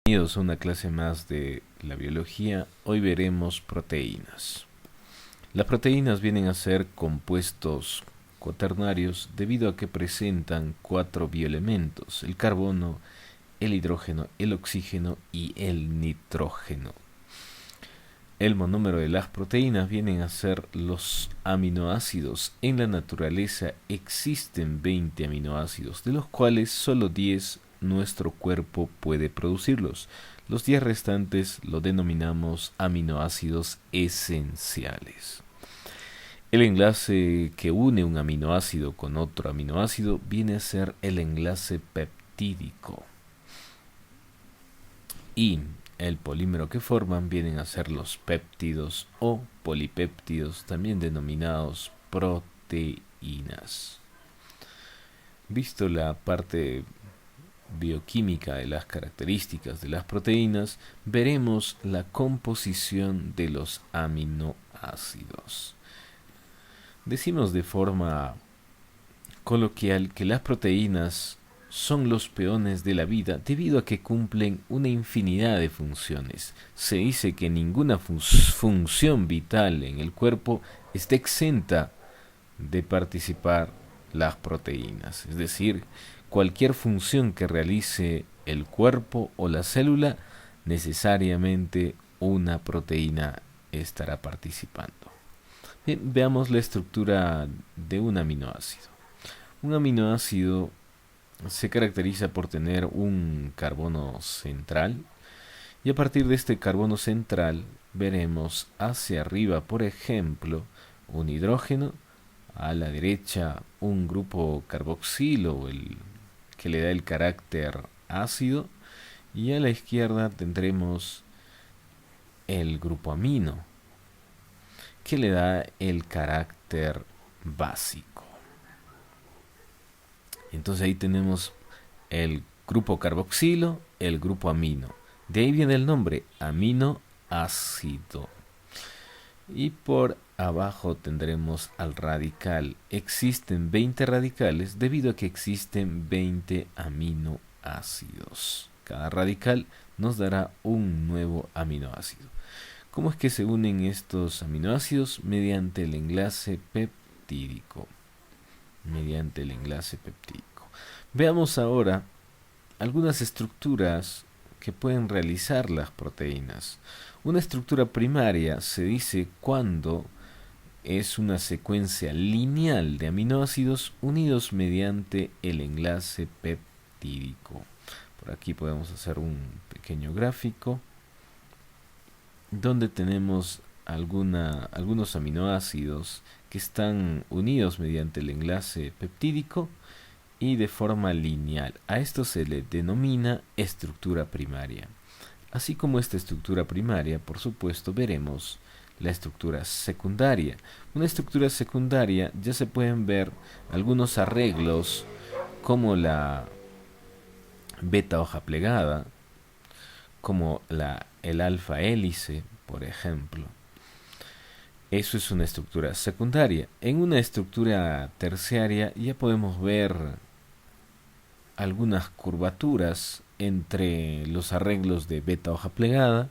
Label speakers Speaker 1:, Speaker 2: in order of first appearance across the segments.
Speaker 1: Bienvenidos a una clase más de la biología. Hoy veremos proteínas. Las proteínas vienen a ser compuestos cuaternarios debido a que presentan 4 bioelementos: el carbono, el hidrógeno, el oxígeno y el nitrógeno. El monómero de las proteínas vienen a ser los aminoácidos. En la naturaleza existen 20 aminoácidos, de los cuales solo 10 nuestro cuerpo puede producirlos. Los 10 restantes lo denominamos aminoácidos esenciales. El enlace que une un aminoácido con otro aminoácido viene a ser el enlace peptídico. Y el polímero que forman vienen a ser los péptidos o polipéptidos, también denominados proteínas. Visto la parte bioquímica de las características de las proteínas, veremos la composición de los aminoácidos. Decimos de forma coloquial que las proteínas son los peones de la vida debido a que cumplen una infinidad de funciones. Se dice que ninguna función vital en el cuerpo está exenta de participar las proteínas. Es decir, cualquier función que realice el cuerpo o la célula, necesariamente una proteína estará participando. Bien, veamos la estructura de un aminoácido. Un aminoácido se caracteriza por tener un carbono central, y a partir de este carbono central veremos hacia arriba, por ejemplo, un hidrógeno, a la derecha un grupo carboxilo, el que le da el carácter ácido, y a la izquierda tendremos el grupo amino, que le da el carácter básico. Entonces ahí tenemos el grupo carboxilo, el grupo amino. De ahí viene el nombre, aminoácido. Y por abajo tendremos al radical. Existen 20 radicales debido a que existen 20 aminoácidos. Cada radical nos dará un nuevo aminoácido. ¿Cómo es que se unen estos aminoácidos? Mediante el enlace peptídico. Veamos ahora algunas estructuras que pueden realizar las proteínas. Una estructura primaria se dice cuando es una secuencia lineal de aminoácidos unidos mediante el enlace peptídico. Por aquí podemos hacer un pequeño gráfico donde tenemos algunos aminoácidos que están unidos mediante el enlace peptídico y de forma lineal. A esto se le denomina estructura primaria. Así como esta estructura primaria, por supuesto, veremos la estructura secundaria. Una estructura secundaria ya se pueden ver algunos arreglos como la beta hoja plegada, como el alfa hélice, por ejemplo. Eso es una estructura secundaria. En una estructura terciaria ya podemos ver algunas curvaturas entre los arreglos de beta hoja plegada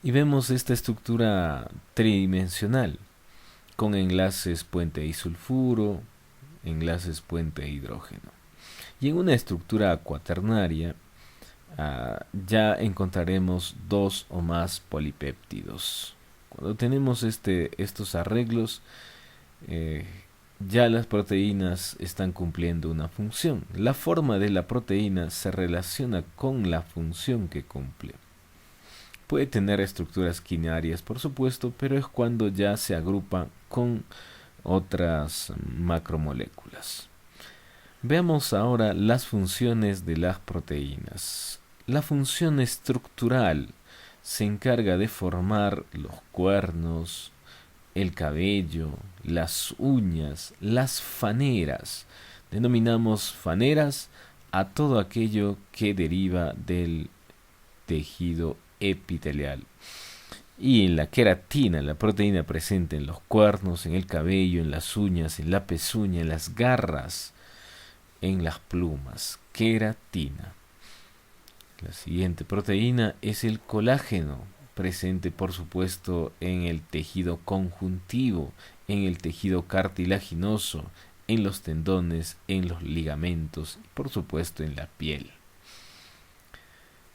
Speaker 1: y vemos esta estructura tridimensional con enlaces puente disulfuro, enlaces puente hidrógeno. Y en una estructura cuaternaria ya encontraremos 2 o más polipéptidos. Cuando tenemos estos arreglos, ya las proteínas están cumpliendo una función. La forma de la proteína se relaciona con la función que cumple. Puede tener estructuras quinarias, por supuesto, pero es cuando ya se agrupa con otras macromoléculas. Veamos ahora las funciones de las proteínas. La función estructural se encarga de formar los cuernos, el cabello, las uñas, las faneras. Denominamos faneras a todo aquello que deriva del tejido epitelial. Y en la queratina, la proteína presente en los cuernos, en el cabello, en las uñas, en la pezuña, en las garras, en las plumas. Queratina. La siguiente proteína es el colágeno, presente por supuesto en el tejido conjuntivo, en el tejido cartilaginoso, en los tendones, en los ligamentos y por supuesto en la piel.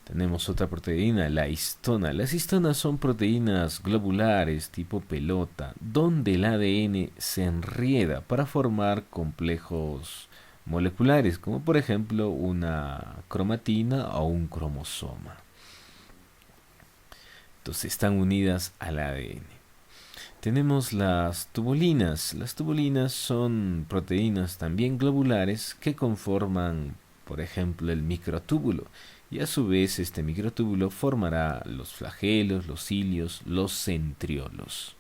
Speaker 1: Tenemos otra proteína, la histona. Las histonas son proteínas globulares tipo pelota, donde el ADN se enrieda para formar complejos moleculares, como por ejemplo una cromatina o un cromosoma. Entonces están unidas al ADN. Tenemos las tubulinas. Las tubulinas son proteínas también globulares que conforman, por ejemplo, el microtúbulo. Y a su vez este microtúbulo formará los flagelos, los cilios, los centriolos.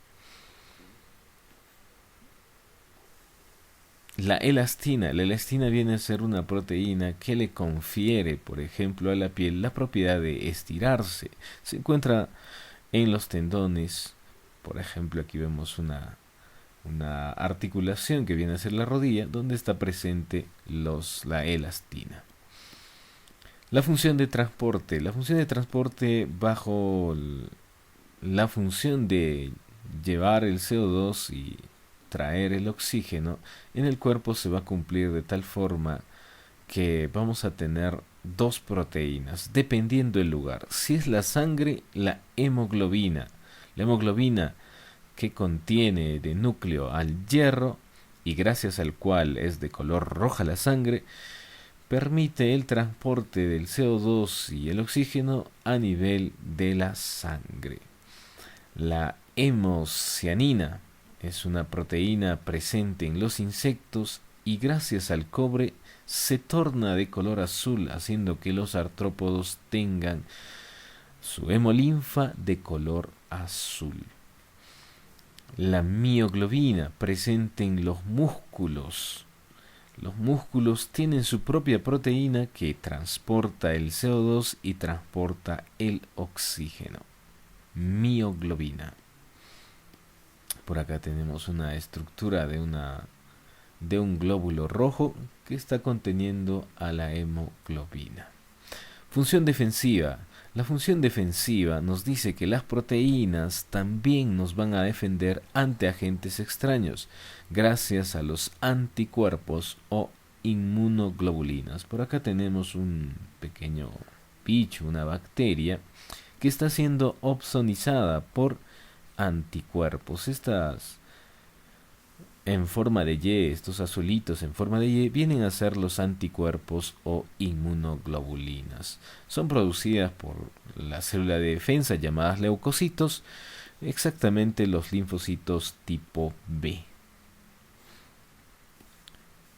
Speaker 1: La elastina. La elastina viene a ser una proteína que le confiere, por ejemplo, a la piel la propiedad de estirarse. Se encuentra en los tendones. Por ejemplo, aquí vemos una articulación que viene a ser la rodilla, donde está presente la elastina. La función de transporte. La función de transporte bajo la función de llevar el CO2 y traer el oxígeno en el cuerpo se va a cumplir de tal forma que vamos a tener dos proteínas, dependiendo del lugar. Si es la sangre, la hemoglobina. La hemoglobina que contiene de núcleo al hierro y gracias al cual es de color roja la sangre, permite el transporte del CO2 y el oxígeno a nivel de la sangre. La hemocianina es una proteína presente en los insectos y gracias al cobre se torna de color azul, haciendo que los artrópodos tengan su hemolinfa de color azul. La mioglobina presente en los músculos. Los músculos tienen su propia proteína que transporta el CO2 y transporta el oxígeno. Mioglobina. Por acá tenemos una estructura de un glóbulo rojo que está conteniendo a la hemoglobina. Función defensiva. La función defensiva nos dice que las proteínas también nos van a defender ante agentes extraños, gracias a los anticuerpos o inmunoglobulinas. Por acá tenemos un pequeño bicho, una bacteria, que está siendo opsonizada por anticuerpos. Estas en forma de Y, estos azulitos en forma de Y, vienen a ser los anticuerpos o inmunoglobulinas. Son producidas por la célula de defensa llamadas leucocitos, exactamente los linfocitos tipo B.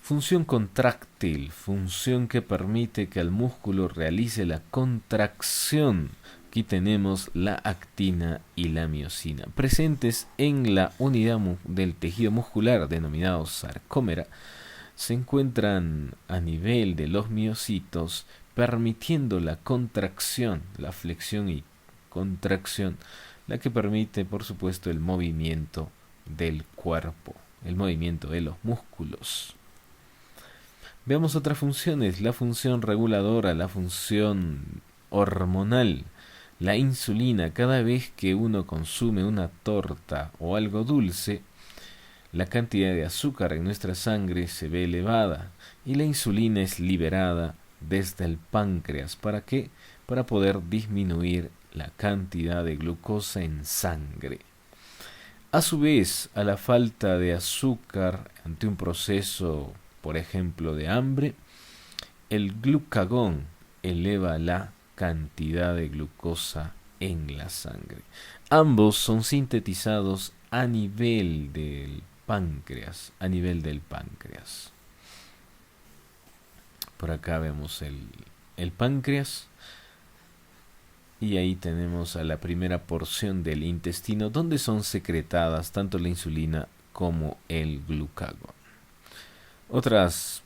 Speaker 1: Función contráctil, función que permite que el músculo realice la contracción. Aquí tenemos la actina y la miosina, presentes en la unidad del tejido muscular denominado sarcómera. Se encuentran a nivel de los miocitos, permitiendo la contracción, la flexión y contracción, la que permite, por supuesto, el movimiento del cuerpo, el movimiento de los músculos. Veamos otras funciones, la función reguladora, la función hormonal. La insulina, cada vez que uno consume una torta o algo dulce, la cantidad de azúcar en nuestra sangre se ve elevada y la insulina es liberada desde el páncreas. ¿Para qué? Para poder disminuir la cantidad de glucosa en sangre. A su vez, a la falta de azúcar ante un proceso, por ejemplo, de hambre, el glucagón eleva la cantidad de glucosa en la sangre. Ambos son sintetizados a nivel del páncreas, Por acá vemos el páncreas y ahí tenemos a la primera porción del intestino donde son secretadas tanto la insulina como el glucagón. Otras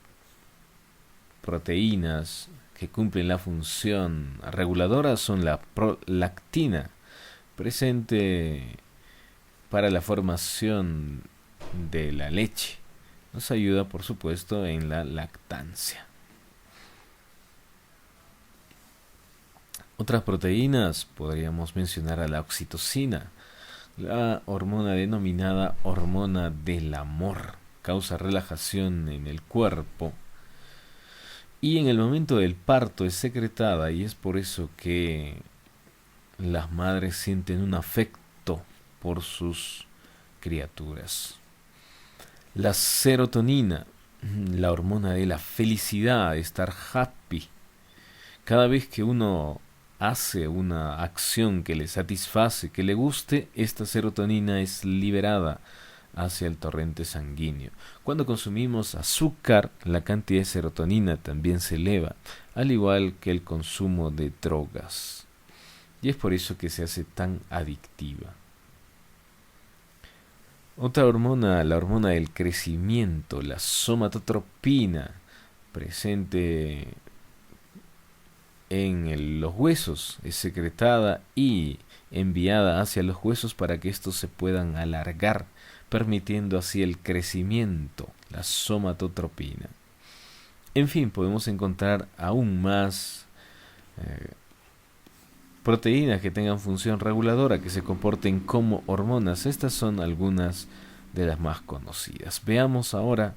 Speaker 1: proteínas que cumplen la función reguladora son la prolactina, presente para la formación de la leche. Nos ayuda, por supuesto, en la lactancia. Otras proteínas podríamos mencionar a la oxitocina, la hormona denominada hormona del amor. Causa relajación en el cuerpo y en el momento del parto es secretada, y es por eso que las madres sienten un afecto por sus criaturas. La serotonina, la hormona de la felicidad, de estar happy. Cada vez que uno hace una acción que le satisface, que le guste, esta serotonina es liberada hacia el torrente sanguíneo. Cuando consumimos azúcar, la cantidad de serotonina también se eleva, al igual que el consumo de drogas. Y es por eso que se hace tan adictiva. Otra hormona, la hormona del crecimiento, la somatotropina, presente en los huesos, es secretada y enviada hacia los huesos para que estos se puedan alargar, permitiendo así el crecimiento, la somatotropina. En fin, podemos encontrar aún más proteínas que tengan función reguladora, que se comporten como hormonas. Estas son algunas de las más conocidas. Veamos ahora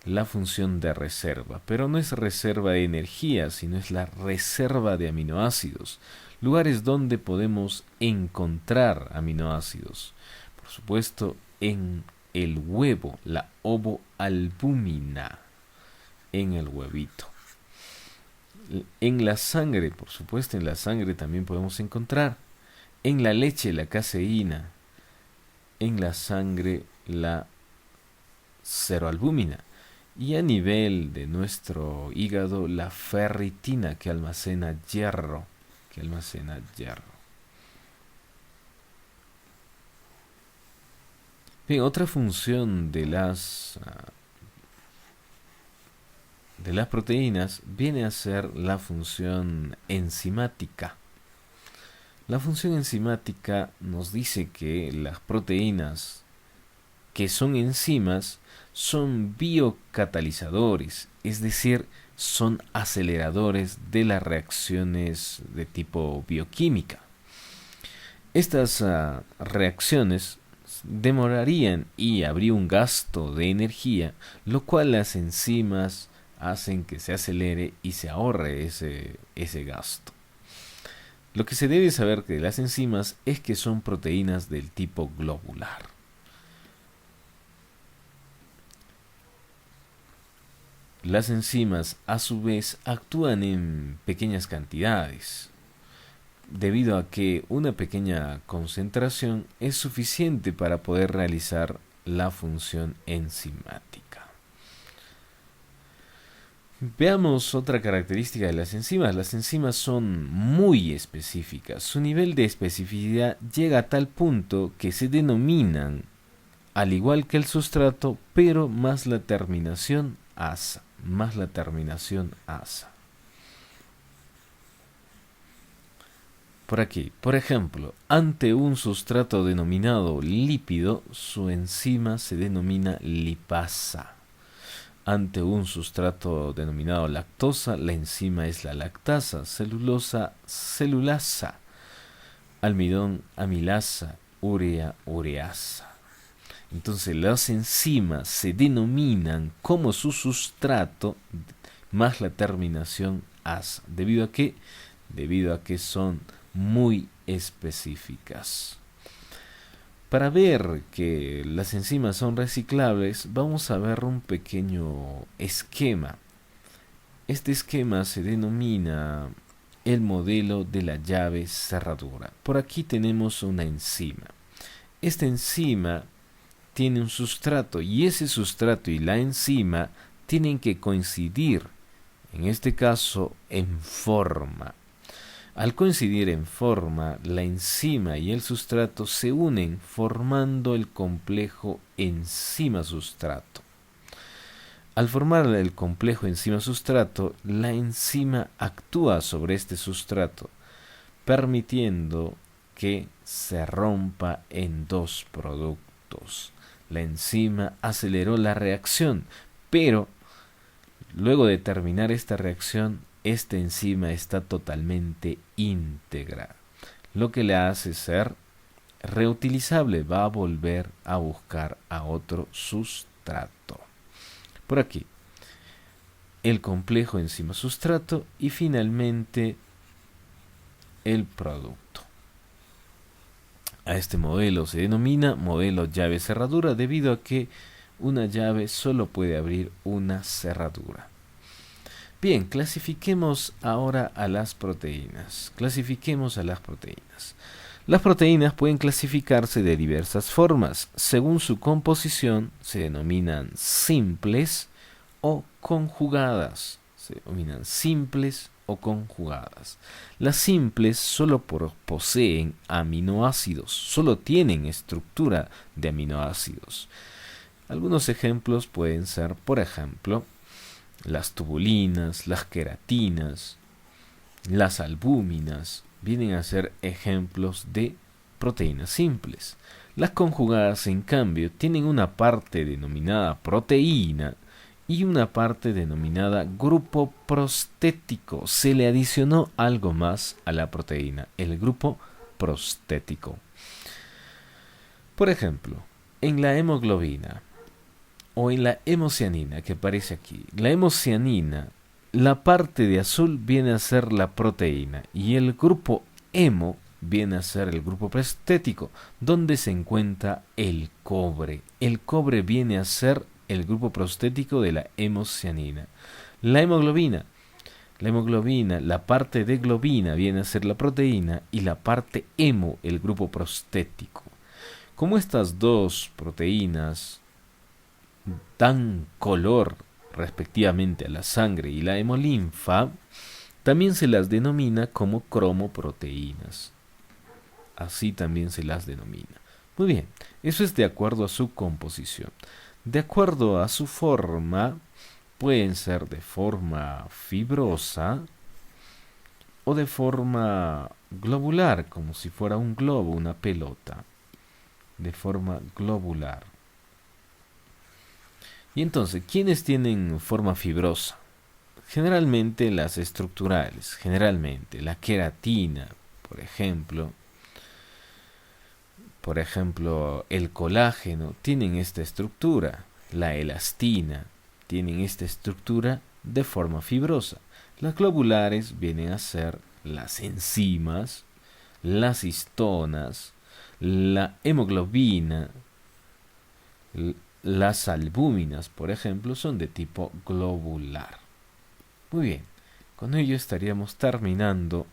Speaker 1: la función de reserva, pero no es reserva de energía, sino es la reserva de aminoácidos, lugares donde podemos encontrar aminoácidos. Por supuesto, en el huevo, la ovoalbúmina, en el huevito. En la sangre, por supuesto, en la sangre también podemos encontrar. En la leche, la caseína. En la sangre, la seroalbúmina. Y a nivel de nuestro hígado, la ferritina, que almacena hierro. Bien, otra función de las proteínas viene a ser la función enzimática. La función enzimática nos dice que las proteínas que son enzimas son biocatalizadores, es decir, son aceleradores de las reacciones de tipo bioquímica. Estas reacciones demorarían y habría un gasto de energía, lo cual las enzimas hacen que se acelere y se ahorre ese gasto. Lo que se debe saber de las enzimas es que son proteínas del tipo globular. Las enzimas, a su vez, actúan en pequeñas cantidades, debido a que una pequeña concentración es suficiente para poder realizar la función enzimática. Veamos otra característica de las enzimas. Las enzimas son muy específicas. Su nivel de especificidad llega a tal punto que se denominan, al igual que el sustrato, pero más la terminación asa. Por aquí, por ejemplo, ante un sustrato denominado lípido, su enzima se denomina lipasa. Ante un sustrato denominado lactosa, la enzima es la lactasa, celulosa, celulasa, almidón, amilasa, urea, ureasa. Entonces las enzimas se denominan como su sustrato más la terminación asa. ¿Debido a qué? Debido a que son muy específicas. Para ver que las enzimas son reciclables, vamos a ver un pequeño esquema. Este esquema se denomina el modelo de la llave cerradura. Por aquí tenemos una enzima. Esta enzima tiene un sustrato y ese sustrato y la enzima tienen que coincidir, en este caso en forma. Al coincidir en forma, la enzima y el sustrato se unen formando el complejo enzima-sustrato. Al formar el complejo enzima-sustrato, la enzima actúa sobre este sustrato, permitiendo que se rompa en dos productos. La enzima aceleró la reacción, pero luego de terminar esta reacción, esta enzima está totalmente íntegra, lo que le hace ser reutilizable, va a volver a buscar a otro sustrato. Por aquí, el complejo enzima-sustrato y finalmente el producto. A este modelo se denomina modelo llave-cerradura debido a que una llave solo puede abrir una cerradura. Bien, clasifiquemos ahora a las proteínas. Las proteínas pueden clasificarse de diversas formas. Según su composición, se denominan simples o conjugadas. Las simples solo poseen aminoácidos, solo tienen estructura de aminoácidos. Algunos ejemplos pueden ser, por ejemplo, las tubulinas, las queratinas, las albúminas, vienen a ser ejemplos de proteínas simples. Las conjugadas, en cambio, tienen una parte denominada proteína y una parte denominada grupo prostético. Se le adicionó algo más a la proteína, el grupo prostético. Por ejemplo, en la hemoglobina o en la hemocianina que aparece aquí, la hemocianina, la parte de azul viene a ser la proteína y el grupo hemo viene a ser el grupo prostético, donde se encuentra el cobre. El cobre viene a ser el grupo prostético de la hemocianina. La hemoglobina, la parte de globina viene a ser la proteína y la parte hemo el grupo prostético. Como estas dos proteínas dan color respectivamente a la sangre y la hemolinfa, también se las denomina como cromoproteínas. Así también se las denomina. Muy bien, eso es de acuerdo a su composición. De acuerdo a su forma, pueden ser de forma fibrosa o de forma globular, como si fuera un globo, una pelota, de forma globular. Y entonces, ¿quiénes tienen forma fibrosa? Generalmente las estructurales, generalmente la queratina, por ejemplo, el colágeno, tienen esta estructura. La elastina, tienen esta estructura de forma fibrosa. Las globulares vienen a ser las enzimas, las histonas, la hemoglobina, las albúminas, por ejemplo, son de tipo globular. Muy bien, con ello estaríamos terminando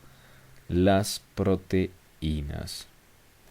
Speaker 1: las proteínas.